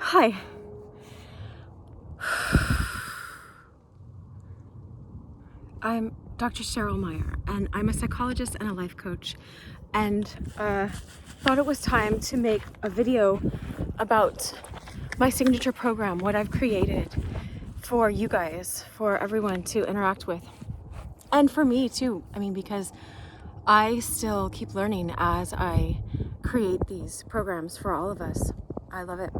Hi. I'm Dr. Cheryl Meyer, and I'm a psychologist and a life coach, and thought it was time to make a video about my signature program, what I've created for you guys, for everyone to interact with, and for me too. I mean, because I still keep learning as I create these programs for all of us. I love it.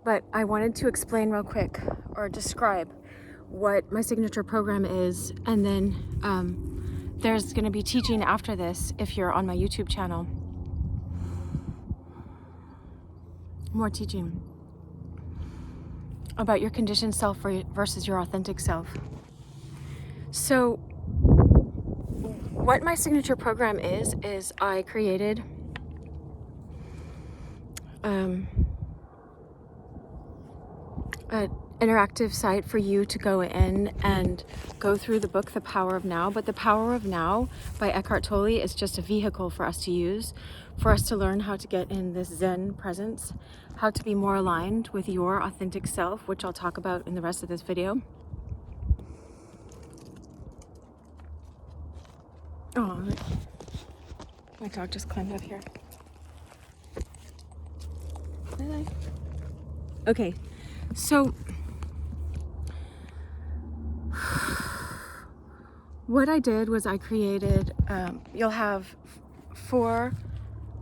But I wanted to explain real quick or describe what my signature program is, and then there's going to be teaching after this if you're on my YouTube channel. More teaching about your conditioned self versus your authentic self. So what my signature program is I created an interactive site for you to go in and go through the book, The Power of Now. But The Power of Now by Eckhart Tolle is just a vehicle for us to use, for us to learn how to get in this Zen presence, how to be more aligned with your authentic self, which I'll talk about in the rest of this video. Oh, my dog just climbed up here. Okay, so what I did was I created, you'll have 4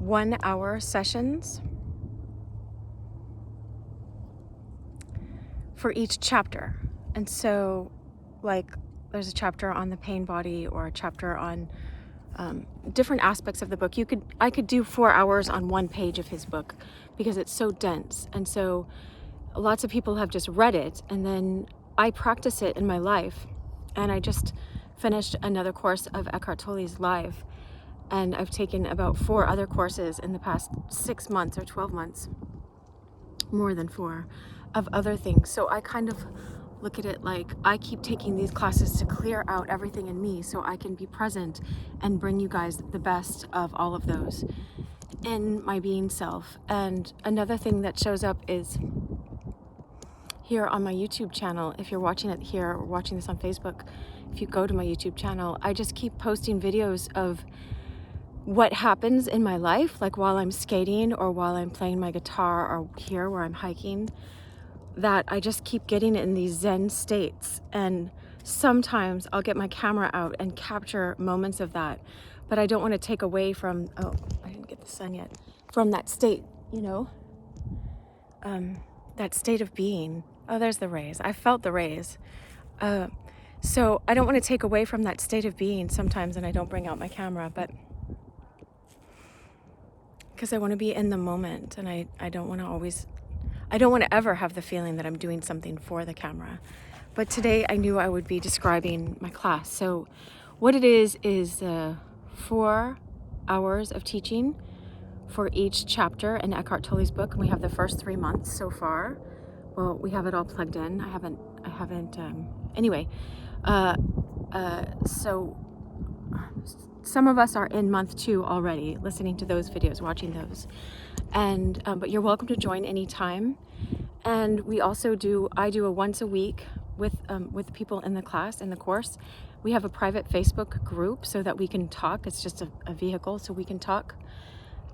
1-hour sessions for each chapter. And so, like, there's a chapter on the pain body or a chapter on different aspects of the book. I could do 4 hours on one page of his book because it's so dense. And so lots of people have just read it, and then I practice it in my life. And I just finished another course of Eckhart Tolle's live, and I've taken about 4 other courses in the past 6 months or 12 months, more than 4, of other things. So I kind of look at it like I keep taking these classes to clear out everything in me so I can be present and bring you guys the best of all of those in my being self. And another thing that shows up is here on my YouTube channel. If you're watching it here or watching this on Facebook, if you go to my YouTube channel, I just keep posting videos of what happens in my life, like while I'm skating or while I'm playing my guitar or here where I'm hiking, that I just keep getting in these Zen states. And sometimes I'll get my camera out and capture moments of that, but I don't want to take away from, oh, I didn't get the sun yet, from that state, you know, that state of being. Oh, there's the rays. I felt the rays. So I don't want to take away from that state of being sometimes, and I don't bring out my camera, but because I want to be in the moment, and I don't want to ever have the feeling that I'm doing something for the camera. But today I knew I would be describing my class. So what it is 4 hours of teaching for each chapter in Eckhart Tolle's book. And we have the first 3 months so far. Well, we have it all plugged in. I haven't, anyway. So some of us are in month 2 already, listening to those videos, watching those. And but you're welcome to join anytime. And we also I do a once a week with people in the class, in the course. We have a private Facebook group so that we can talk. It's just a vehicle so we can talk.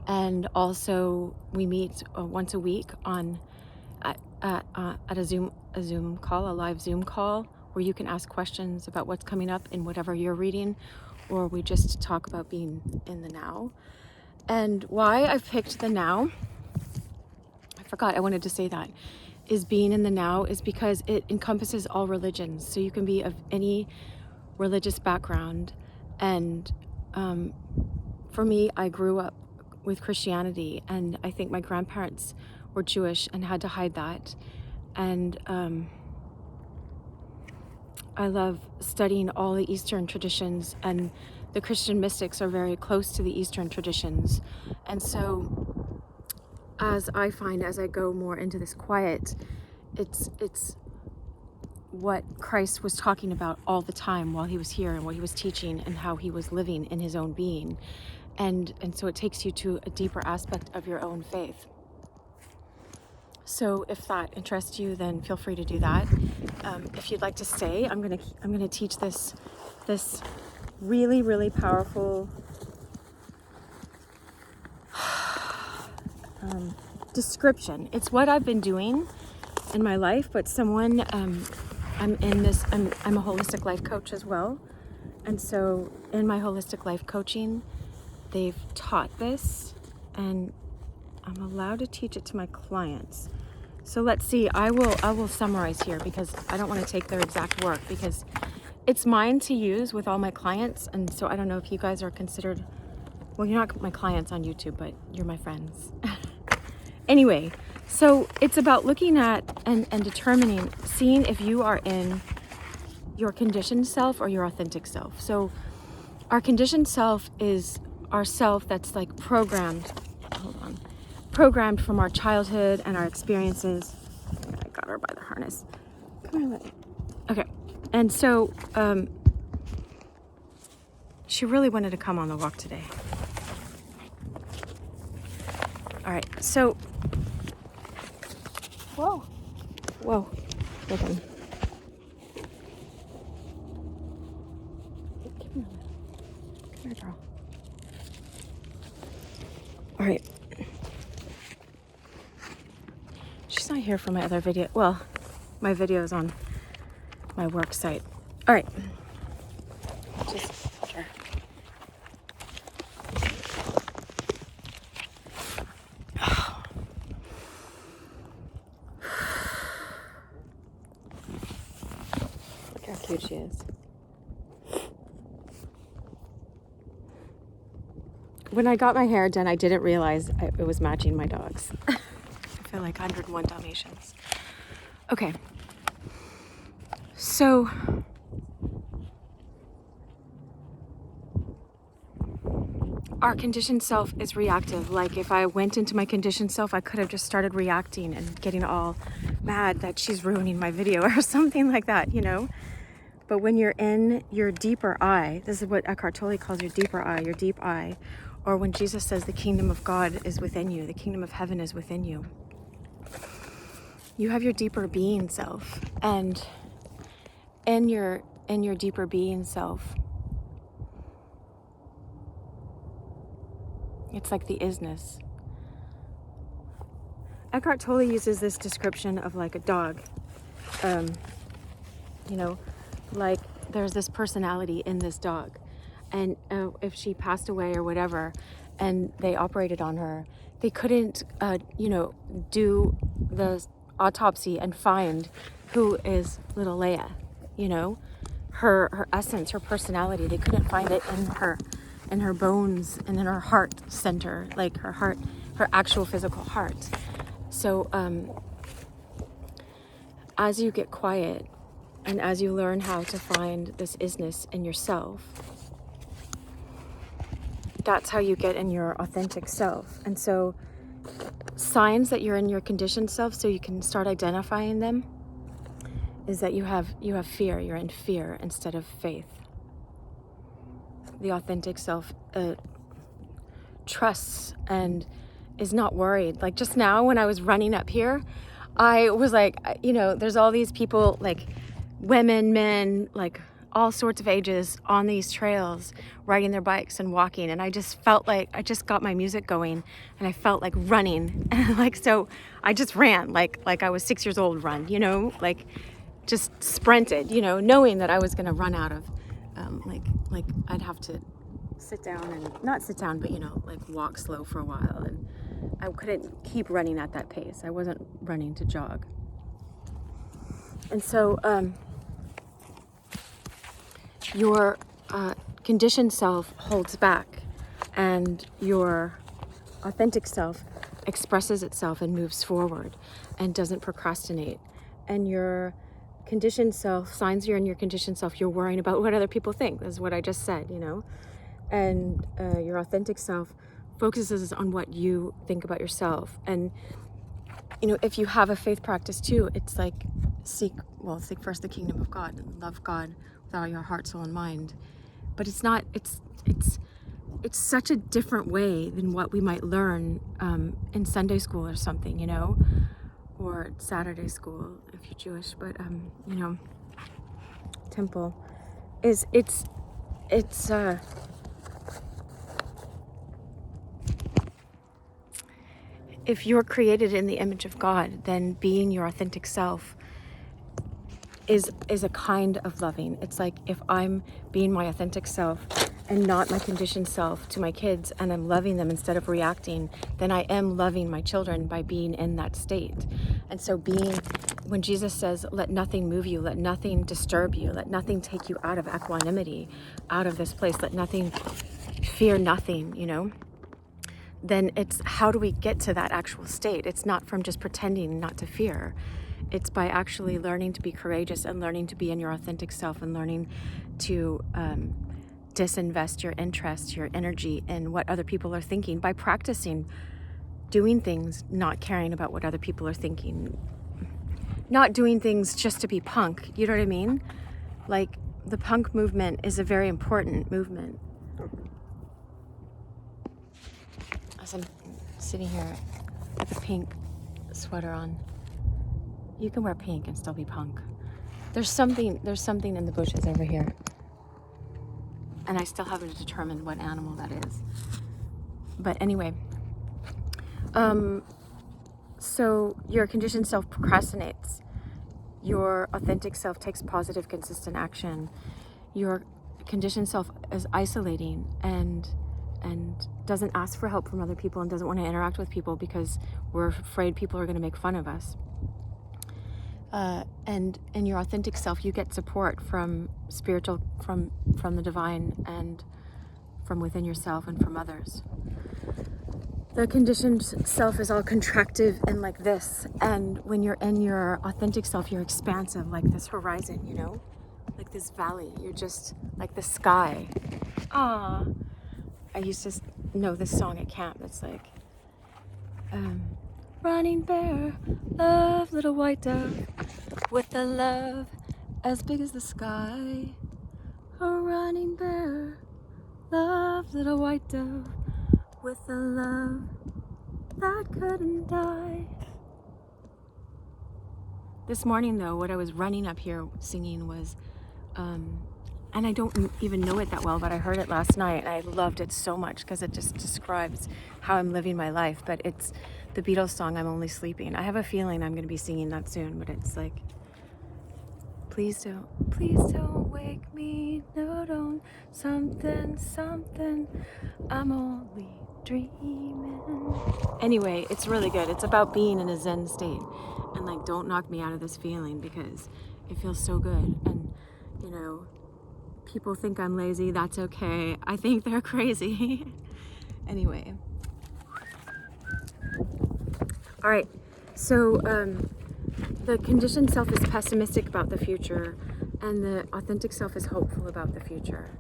And also we meet once a week at a Zoom call, a live Zoom call, where you can ask questions about what's coming up in whatever you're reading, or we just talk about being in the now. And why I've picked the now, I forgot I wanted to say that, is being in the now is because it encompasses all religions. So you can be of any religious background. And for me, I grew up with Christianity, and I think my grandparents were Jewish and had to hide that. And I love studying all the Eastern traditions, and the Christian mystics are very close to the Eastern traditions. And so as I find, as I go more into this quiet, it's what Christ was talking about all the time while he was here, and what he was teaching, and how he was living in his own being. And so it takes you to a deeper aspect of your own faith. So if that interests you, then feel free to do that. If you'd like to stay, I'm gonna teach this really, really powerful description. It's what I've been doing in my life, but I'm a holistic life coach as well. And so in my holistic life coaching, they've taught this, and I'm allowed to teach it to my clients. So let's see, I will summarize here, because I don't want to take their exact work, because it's mine to use with all my clients. And so I don't know if you guys are considered, well, you're not my clients on YouTube, but you're my friends. Anyway, so it's about looking at and determining, seeing if you are in your conditioned self or your authentic self. So our conditioned self is our self that's like programmed from our childhood and our experiences. I got her by the harness. Come here, okay. And so she really wanted to come on the walk today. All right, so whoa, look at him. Come here, girl. All right. She's not here for my other video. Well, my video is on my work site. All right. Just sure. Look how cute she is. When I got my hair done, I didn't realize it was matching my dog's. I feel like 101 Dalmatians. Okay. So our conditioned self is reactive. Like if I went into my conditioned self, I could have just started reacting and getting all mad that she's ruining my video or something like that, you know? But when you're in your deeper eye, this is what Eckhart Tolle calls your deeper eye, your deep eye, or when Jesus says the kingdom of God is within you, the kingdom of heaven is within you. You have your deeper being self, and in your deeper being self, it's like the isness. Eckhart Tolle uses this description of like a dog. You know, like there's this personality in this dog, and if she passed away or whatever, and they operated on her, they couldn't, do the autopsy and find who is little Leia. You know, her essence, her personality. They couldn't find it in her bones and in her heart center, like her heart, her actual physical heart. So as you get quiet and as you learn how to find this isness in yourself, that's how you get in your authentic self. And so signs that you're in your conditioned self, so you can start identifying them, is that you have fear. You're in fear instead of faith. The authentic self trusts and is not worried. Like just now when I was running up here, I was like, you know, there's all these people, like women, men, like all sorts of ages on these trails, riding their bikes and walking. And I just felt like I just got my music going and I felt like running. Like, so I just ran like I was 6 years old run, you know, like just sprinted, you know, knowing that I was going to run out of, like I'd have to sit down and not sit down, but, you know, like walk slow for a while. And I couldn't keep running at that pace. I wasn't running to jog. And so, your conditioned self holds back, and your authentic self expresses itself and moves forward and doesn't procrastinate. And your conditioned self, signs you're in your conditioned self, you're worrying about what other people think. This is what I just said, you know. And your authentic self focuses on what you think about yourself. And, you know, if you have a faith practice too, it's like seek first the kingdom of God and love God with all your heart, soul, and mind. But it's not, it's such a different way than what we might learn in Sunday school or something, you know. or Saturday school if you're Jewish, but temple is it's if you're created in the image of God, then being your authentic self is a kind of loving. It's like if I'm being my authentic self and not my conditioned self to my kids, and I'm loving them instead of reacting, then I am loving my children by being in that state. And so when Jesus says, let nothing move you, let nothing disturb you, let nothing take you out of equanimity, out of this place, let nothing, fear nothing, then it's how do we get to that actual state? It's not from just pretending not to fear. It's by actually learning to be courageous and learning to be in your authentic self and learning to disinvest your interest, your energy in what other people are thinking by practicing doing things, not caring about what other people are thinking, not doing things just to be punk. You know what I mean? Like the punk movement is a very important movement. As I'm sitting here with a pink sweater on, you can wear pink and still be punk. There's something in the bushes over here. And I still haven't determined what animal that is. But anyway, so your conditioned self procrastinates. Your authentic self takes positive, consistent action. Your conditioned self is isolating and doesn't ask for help from other people and doesn't want to interact with people because we're afraid people are going to make fun of us. And in your authentic self, you get support from spiritual, from the divine, and from within yourself and from others. The conditioned self is all contractive and like this, and when you're in your authentic self, you're expansive, like this horizon, like this valley. You're just like the sky. Ah, I used to know this song at camp. It's like, running bear, love, little white dove, with a love as big as the sky. A running bear, love, little white dove, with a love that couldn't die. This morning, though, what I was running up here singing was, and I don't even know it that well, but I heard it last night and I loved it so much because it just describes how I'm living my life. But it's the Beatles song, I'm Only Sleeping. I have a feeling I'm going to be singing that soon, but it's like, please don't wake me, no don't, something, I'm only dreaming. Anyway, it's really good. It's about being in a Zen state and like, don't knock me out of this feeling because it feels so good. And people think I'm lazy, that's okay. I think they're crazy. Anyway. All right, so the conditioned self is pessimistic about the future and the authentic self is hopeful about the future.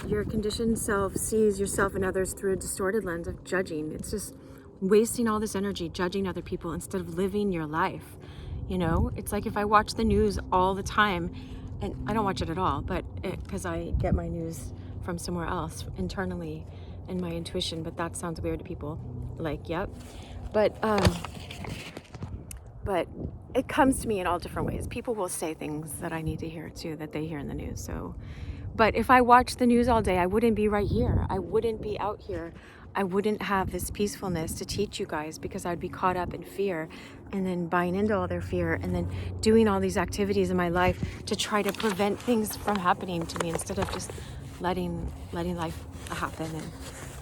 Your conditioned self sees yourself and others through a distorted lens of judging. It's just wasting all this energy judging other people instead of living your life. It's like if I watch the news all the time, and I don't watch it at all, but because I get my news from somewhere else internally in my intuition, but that sounds weird to people. Like, yep. But it comes to me in all different ways. People will say things that I need to hear too, that they hear in the news. So, but if I watch the news all day, I wouldn't be right here. I wouldn't be out here. I wouldn't have this peacefulness to teach you guys because I'd be caught up in fear and then buying into all their fear and then doing all these activities in my life to try to prevent things from happening to me instead of just letting life happen and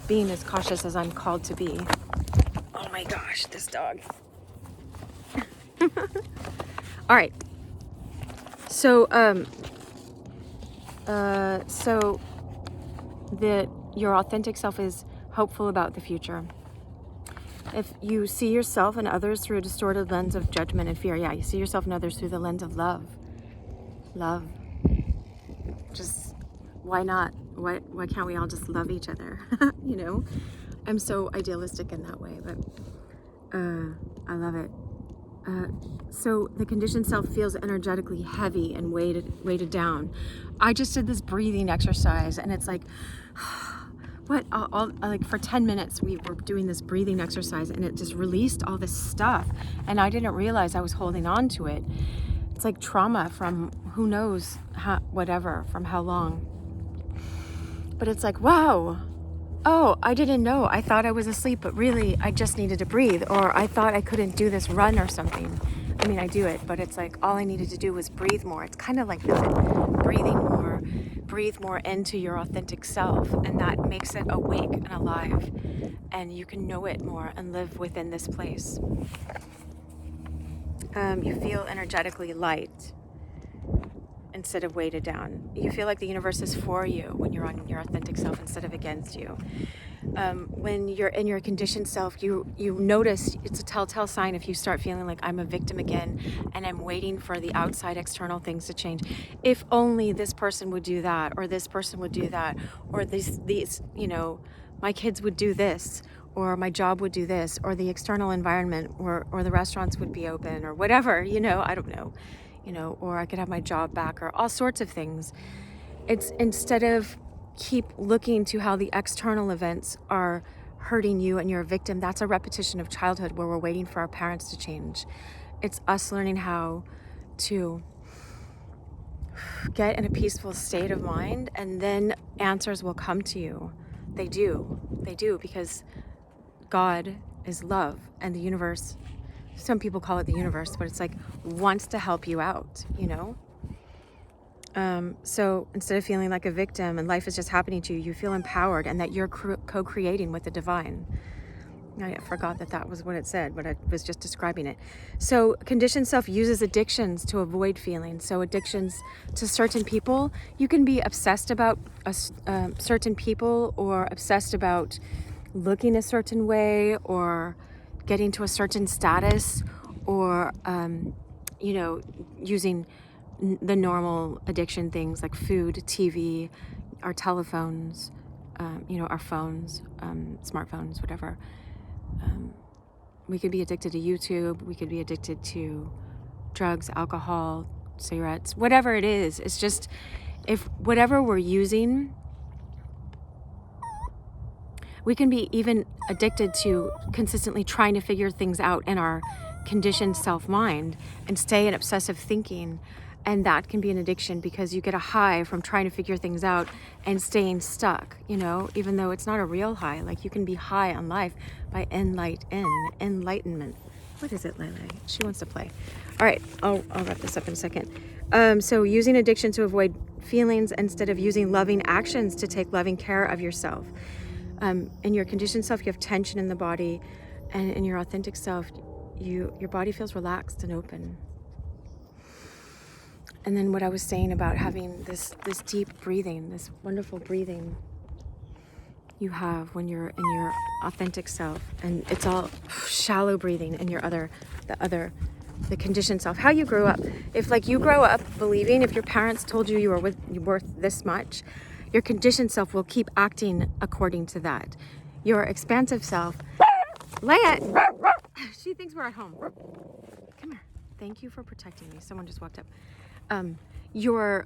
being as cautious as I'm called to be. Oh my gosh, this dog. All right. So, your authentic self is hopeful about the future. If you see yourself and others through a distorted lens of judgment and fear, you see yourself and others through the lens of love. Just, why not? Why can't we all just love each other? I'm so idealistic in that way, but I love it. So the conditioned self feels energetically heavy and weighted down. I just did this breathing exercise and it's like, what, like for 10 minutes we were doing this breathing exercise, and it just released all this stuff, and I didn't realize I was holding on to it. It's like trauma from who knows whatever, from how long. But it's like, wow, oh, I didn't know. I thought I was asleep, but really I just needed to breathe. Or I thought I couldn't do this run or something. I mean, I do it, but it's like all I needed to do was breathe more. It's kind of like that, breathe more into your authentic self, and that makes it awake and alive, and you can know it more and live within this place. You feel energetically light instead of weighted down. You feel like the universe is for you when you're on your authentic self instead of against you. When you're in your conditioned self, you notice, it's a telltale sign if you start feeling like I'm a victim again and I'm waiting for the outside external things to change. If only this person would do that, or this person would do that, or these my kids would do this, or my job would do this, or the external environment, or the restaurants would be open, or whatever, I don't know, or I could have my job back, or all sorts of things. It's instead of keep looking to how the external events are hurting you and you're a victim, that's a repetition of childhood where we're waiting for our parents to change. It's us learning how to get in a peaceful state of mind, and then answers will come to you. They do, because God is love, and the universe, some people call it the universe, but it's like wants to help you out, So instead of feeling like a victim and life is just happening to you, you feel empowered and that you're co-creating with the divine. I forgot that was what it said, but I was just describing it. So conditioned self uses addictions to avoid feelings. So addictions to certain people, you can be obsessed about certain people, or obsessed about looking a certain way, or getting to a certain status, or, using the normal addiction things like food, TV, our telephones, our phones, smartphones, whatever. We could be addicted to YouTube. We could be addicted to drugs, alcohol, cigarettes, whatever it is. It's just, if whatever we're using, we can be even addicted to consistently trying to figure things out in our conditioned self-mind and stay in obsessive thinking. And that can be an addiction, because you get a high from trying to figure things out and staying stuck, even though it's not a real high. Like, you can be high on life by enlightenment. What is it, Lele? She wants to play. All right, I'll wrap this up in a second. So using addiction to avoid feelings instead of using loving actions to take loving care of yourself. In your conditioned self, you have tension in the body, and in your authentic self, your body feels relaxed and open. And then what I was saying about having this deep breathing, this wonderful breathing you have when you're in your authentic self, and it's all shallow breathing in the conditioned self. How you grew up. If you grow up believing, if your parents told you were worth this much, your conditioned self will keep acting according to that. Your expansive self, Leia, she thinks we're at home. Come here. Thank you for protecting me. Someone just walked up. Your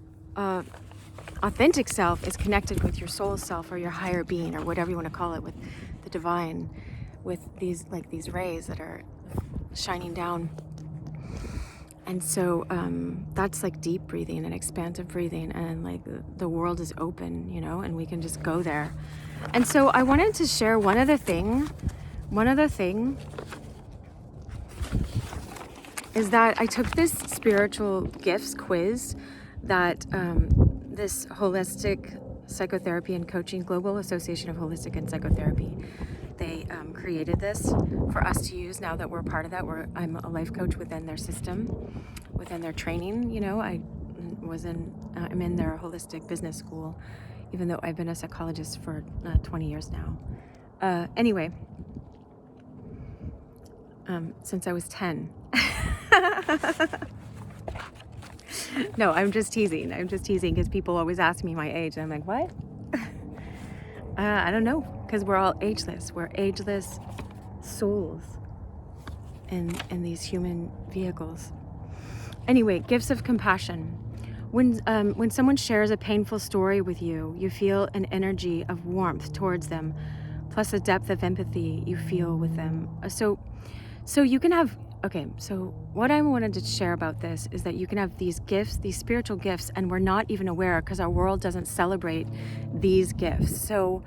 authentic self is connected with your soul self, or your higher being, or whatever you want to call it, with the divine, with these rays that are shining down. And so that's like deep breathing and expansive breathing, and the world is open, and we can just go there. And so I wanted to share one other thing is that I took this spiritual gifts quiz that this Holistic Psychotherapy and Coaching, Global Association of Holistic and Psychotherapy, they created this for us to use now that we're part of that. I'm a life coach within their system, within their training. I'm in their holistic business school, even though I've been a psychologist for 20 years now. Anyway, since I was 10. No, I'm just teasing because people always ask me my age, and I'm like, what? I don't know, because we're all ageless. We're ageless souls in these human vehicles. Anyway, gifts of compassion. When someone shares a painful story with you, you feel an energy of warmth towards them, plus a depth of empathy you feel with them. So you can have, okay, so what I wanted to share about this is that you can have these gifts, these spiritual gifts, and we're not even aware because our world doesn't celebrate these gifts. So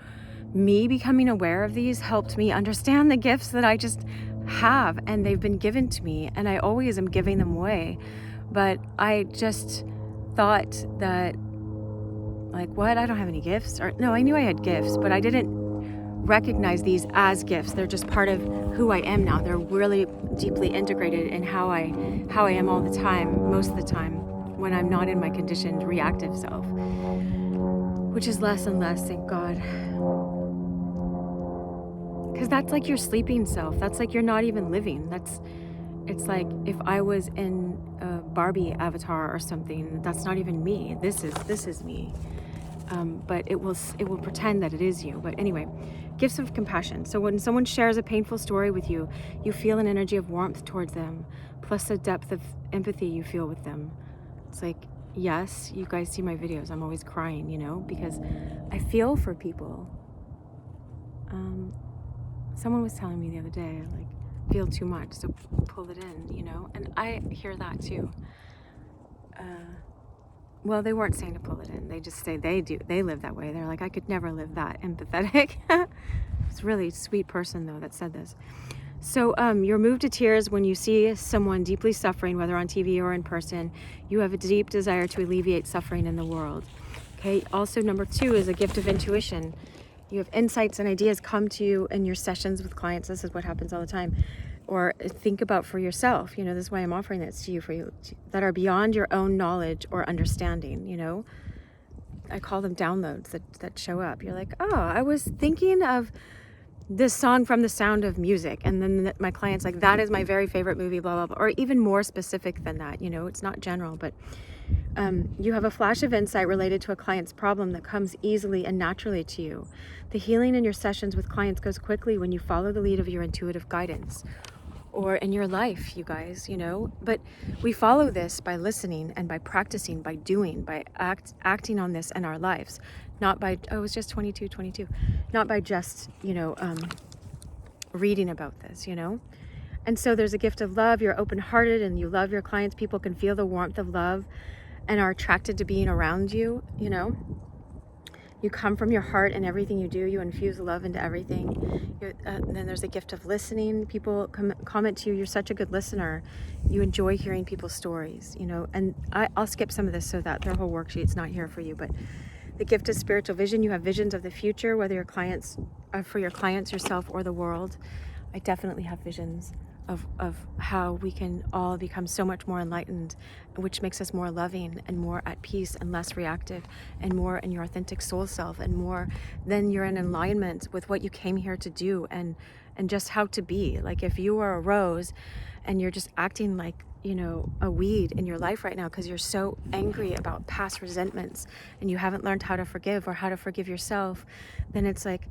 me becoming aware of these helped me understand the gifts that I just have, and they've been given to me, and I always am giving them away. But I just thought that, like, what? I don't have any gifts. Or no, I knew I had gifts, but I didn't recognize these as gifts. They're just part of who I am now. They're really deeply integrated in how I am all the time, most of the time, when I'm not in my conditioned reactive self, which is less and less, thank God. Because that's like your sleeping self. That's like you're not even living. It's like if I was in a Barbie avatar or something. That's not even me. This is me. But it will pretend that it is you. But anyway, gifts of compassion. So when someone shares a painful story with you, you feel an energy of warmth towards them, plus a depth of empathy you feel with them. It's like, yes, you guys see my videos. I'm always crying, because I feel for people. Someone was telling me the other day, like, feel too much, so pull it in, and I hear that too. Well, they weren't saying to pull it in. They just say they do. They live that way. They're like, I could never live that empathetic. It's a really sweet person, though, that said this. So you're moved to tears when you see someone deeply suffering, whether on TV or in person. You have a deep desire to alleviate suffering in the world. Okay. Also, number 2 is a gift of intuition. You have insights and ideas come to you in your sessions with clients. This is what happens all the time. Or think about for yourself, this is why I'm offering this to you, that are beyond your own knowledge or understanding, I call them downloads that show up. You're like, oh, I was thinking of this song from The Sound of Music. And then my client's like, that is my very favorite movie, blah, blah, blah. Or even more specific than that, it's not general, but you have a flash of insight related to a client's problem that comes easily and naturally to you. The healing in your sessions with clients goes quickly when you follow the lead of your intuitive guidance. Or in your life, you guys, but we follow this by listening and by practicing, by doing, by acting on this in our lives, not by, oh, it's just 22, not by just, reading about this, And so there's a gift of love. You're open-hearted and you love your clients. People can feel the warmth of love and are attracted to being around you, You come from your heart in everything you do. You infuse love into everything. And then there's a gift of listening. People comment to you, you're such a good listener. You enjoy hearing people's stories, And I'll skip some of this so that their whole worksheet's not here for you. But the gift of spiritual vision. You have visions of the future, whether your clients, for your clients, yourself, or the world. I definitely have visions of how we can all become so much more enlightened, which makes us more loving and more at peace and less reactive and more in your authentic soul self, and more then you're in alignment with what you came here to do and just how to be. Like if you are a rose and you're just acting like, a weed in your life right now because you're so angry about past resentments and you haven't learned how to forgive or how to forgive yourself, then it's like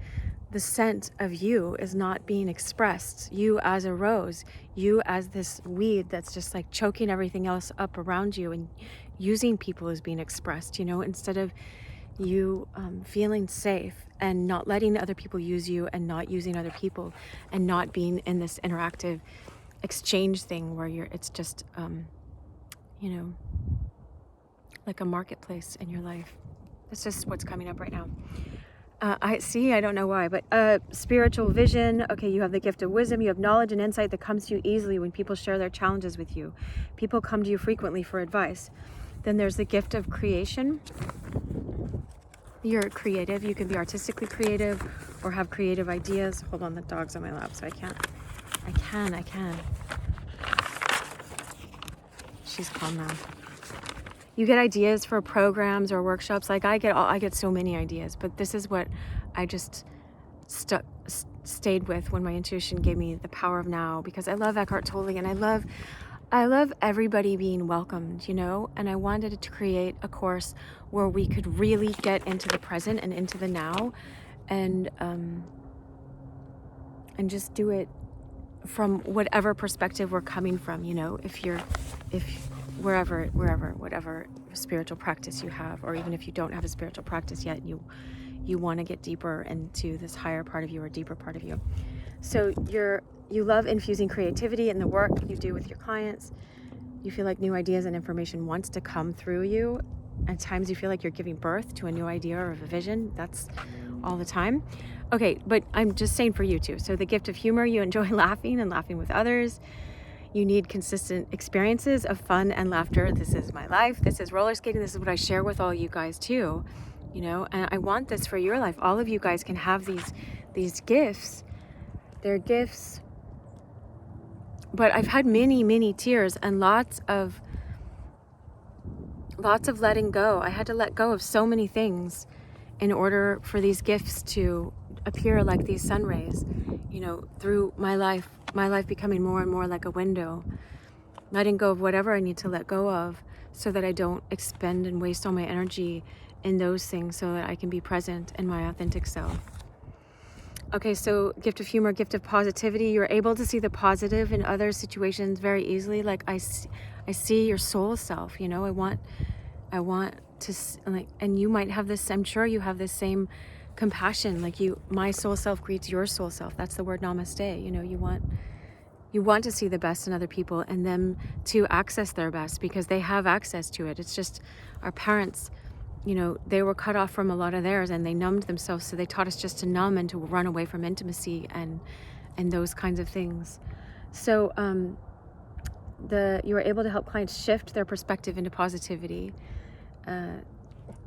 the scent of you is not being expressed. You as a rose, you as this weed that's just like choking everything else up around you and using people as being expressed, instead of you feeling safe and not letting other people use you and not using other people and not being in this interactive exchange thing where it's just, like a marketplace in your life. That's just what's coming up right now. I don't know why, but spiritual vision. Okay, you have the gift of wisdom. You have knowledge and insight that comes to you easily when people share their challenges with you. People come to you frequently for advice. Then there's the gift of creation. You're creative. You can be artistically creative or have creative ideas. Hold on, the dog's on my lap, so I can. She's calm now. You get ideas for programs or workshops. Like I get so many ideas, but this is what I just stayed with when my intuition gave me the power of now, because I love Eckhart Tolle and I love everybody being welcomed, and I wanted to create a course where we could really get into the present and into the now and just do it from whatever perspective we're coming from, if wherever, whatever of spiritual practice you have, or even if you don't have a spiritual practice yet, you want to get deeper into this higher part of you or deeper part of you. So you love infusing creativity in the work you do with your clients. You feel like new ideas and information wants to come through you. At times you feel like you're giving birth to a new idea or a vision. That's all the time. Okay, but I'm just saying for you too. So the gift of humor, you enjoy laughing and laughing with others. You need consistent experiences of fun and laughter. This is my life. This is roller skating. This is what I share with all you guys too. You know, and I want this for your life. All of you guys can have these gifts. They're gifts. But I've had many tears and lots of letting go. I had to let go of so many things in order for these gifts to appear like these sun rays, you know, through my life becoming more and more like a window, letting go of whatever I need to let go of so that I don't expend and waste all my energy in those things, so that I can be present in my authentic self. Okay, so gift of humor, gift of positivity. You're able to see the positive in other situations very easily. Like I see your soul self, you know, I want to, like, and you might have this, I'm sure you have this same compassion. Like my soul self greets your soul self. That's the word namaste. You know, you want to see the best in other people and them to access their best because they have access to it. It's just our parents, you know, they were cut off from a lot of theirs and they numbed themselves. So they taught us just to numb and to run away from intimacy and those kinds of things. So you were able to help clients shift their perspective into positivity.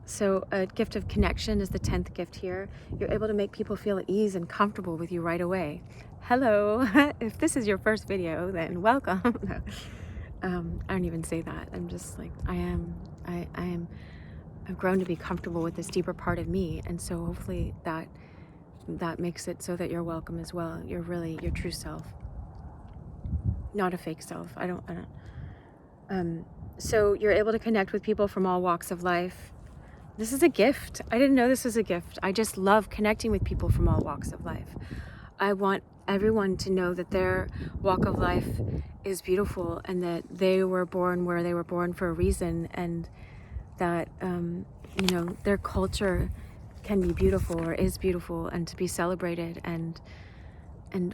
So a gift of connection is the 10th gift here. You're able to make people feel at ease and comfortable with you right away. Hello. If this is your first video, then welcome. No. I don't even say that. I'm just like, I've grown to be comfortable with this deeper part of me, and so hopefully that makes it so that you're welcome as well. You're really your true self, not a fake self. I don't. So you're able to connect with people from all walks of life. This is a gift. I didn't know this was a gift. I just love connecting with people from all walks of life. I want everyone to know that their walk of life is beautiful and that they were born where they were born for a reason, and that you know, their culture can be beautiful or is beautiful and to be celebrated, and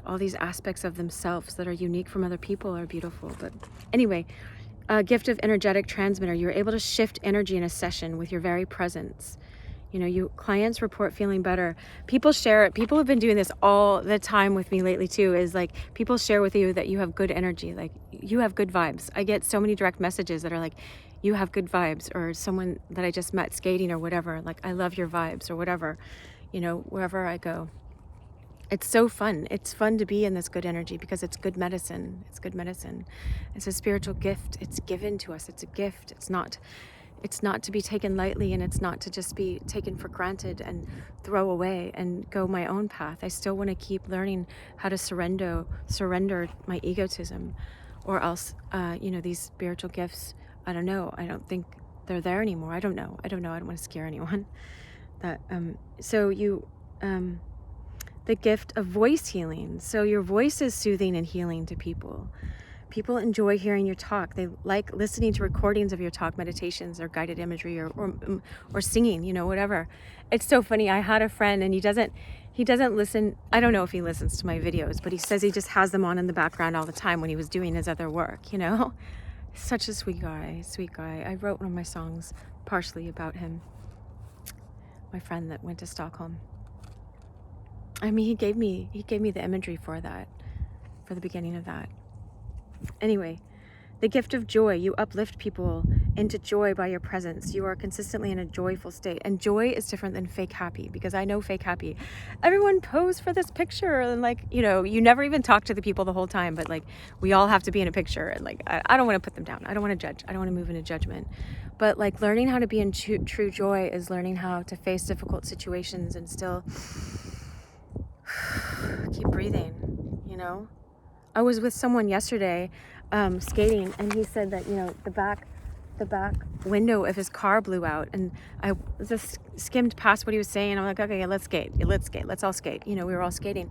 all these aspects of themselves that are unique from other people are beautiful. But anyway, a gift of energetic transmitter. You're able to shift energy in a session with your very presence. You know, clients report feeling better. People share it. People have been doing this all the time with me lately too, is like people share with you that you have good energy, like you have good vibes. I get so many direct messages that are like, you have good vibes, or someone that I just met skating or whatever, like, I love your vibes or whatever, you know, wherever I go. It's so fun. It's fun to be in this good energy because it's good medicine. It's good medicine. It's a spiritual gift. It's given to us. It's a gift. It's not to be taken lightly, and it's not to just be taken for granted and throw away and go my own path. I still want to keep learning how to surrender my egotism, or else, you know, these spiritual gifts, I don't know. I don't think they're there anymore. I don't know. I don't want to scare anyone. That, so you, the gift of voice healing. So your voice is soothing and healing to people. People enjoy hearing your talk. They like listening to recordings of your talk, meditations or guided imagery or singing, you know, whatever. It's so funny. I had a friend, and he doesn't listen. I don't know if he listens to my videos, but he says he just has them on in the background all the time when he was doing his other work, you know. Such a sweet guy. I wrote one of my songs partially about him. My friend that went to Stockholm. I mean, he gave me the imagery for that, for the beginning of that. Anyway, the gift of joy. You uplift people into joy by your presence. You are consistently in a joyful state. And joy is different than fake happy, because I know fake happy. Everyone posed for this picture, and like, you know, you never even talk to the people the whole time, but like, we all have to be in a picture, and like, I don't want to put them down. I don't want to judge. I don't want to move into judgment. But like, learning how to be in true joy is learning how to face difficult situations and still keep breathing, you know? I was with someone yesterday skating, and he said that, you know, the back the back window of his car blew out, and I just skimmed past what he was saying. I'm like, okay, let's skate, let's all skate. You know, we were all skating.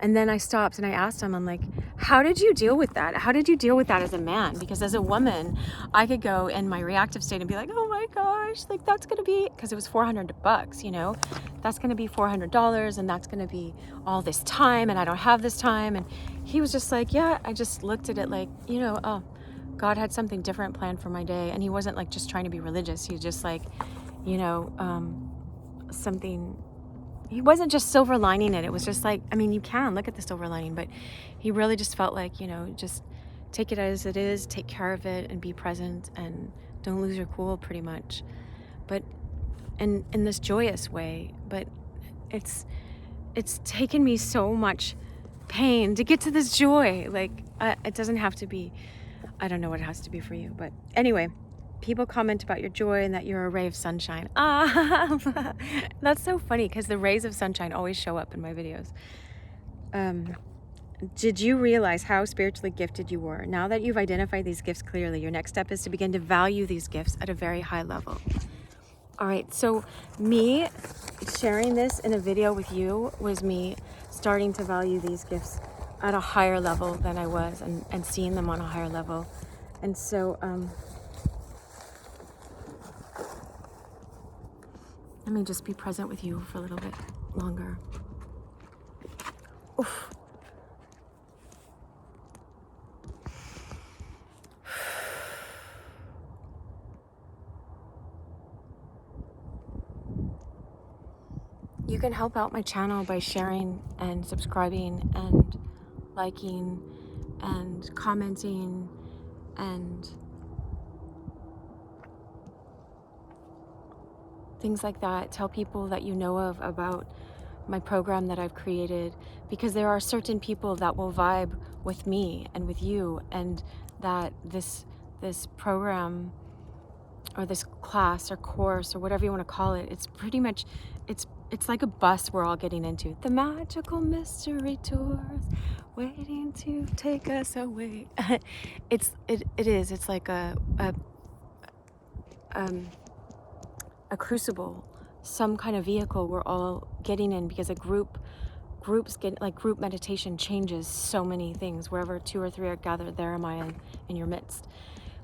And then I stopped and I asked him, I'm like, how did you deal with that? How did you deal with that as a man? Because as a woman, I could go in my reactive state and be like, oh my gosh, like that's gonna be, because it was $400, you know, that's gonna be $400, and that's gonna be all this time, and I don't have this time. And he was just like, yeah. I just looked at it like, you know, oh, God had something different planned for my day. And he wasn't like just trying to be religious. He was just like, you know, something, he wasn't just silver lining it. It was just like, I mean, you can look at the silver lining, but he really just felt like, you know, just take it as it is, take care of it, and be present, and don't lose your cool, pretty much. But in this joyous way. But it's taken me so much pain to get to this joy. Like, it doesn't have to be, I don't know what it has to be for you, but anyway, people comment about your joy and that you're a ray of sunshine. That's so funny, because the rays of sunshine always show up in my videos. Did you realize how spiritually gifted you were? Now that you've identified these gifts clearly, your next step is to begin to value these gifts at a very high level. All right, so me sharing this in a video with you was me starting to value these gifts at a higher level than I was, and seeing them on a higher level. And so let me just be present with you for a little bit longer. Oof. You can help out my channel by sharing and subscribing and liking and commenting and things like that. Tell people that you know of about my program that I've created, because there are certain people that will vibe with me and with you, and that this program or this class or course or whatever you want to call it, it's pretty much, it's like a bus we're all getting into. The magical mystery tours waiting to take us away. It is. It's like a crucible, some kind of vehicle we're all getting in, because groups get, like, group meditation changes so many things. Wherever 2 or 3 are gathered, there am I in your midst.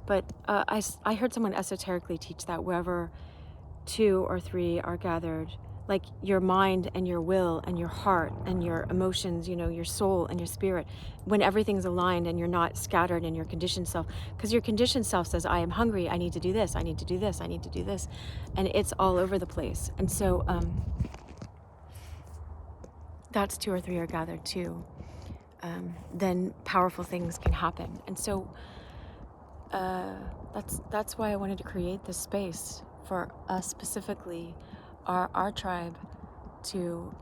But I heard someone esoterically teach that wherever 2 or 3 are gathered, like your mind and your will and your heart and your emotions, you know, your soul and your spirit, when everything's aligned and you're not scattered in your conditioned self, because your conditioned self says, I am hungry, I need to do this, I need to do this, I need to do this, and it's all over the place. And so that's 2 or 3 are gathered too, then powerful things can happen. And so that's why I wanted to create this space for us specifically, our tribe, to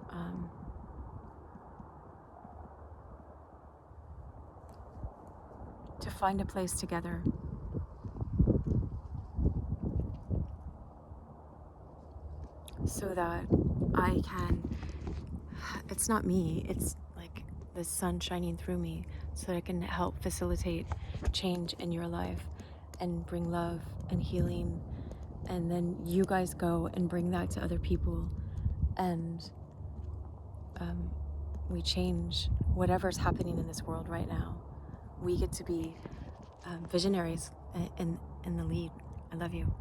find a place together. So that I can, it's not me, it's like the sun shining through me, so that I can help facilitate change in your life and bring love and healing. And then you guys go and bring that to other people, and we change whatever's happening in this world right now. We get to be visionaries in the lead. I love you.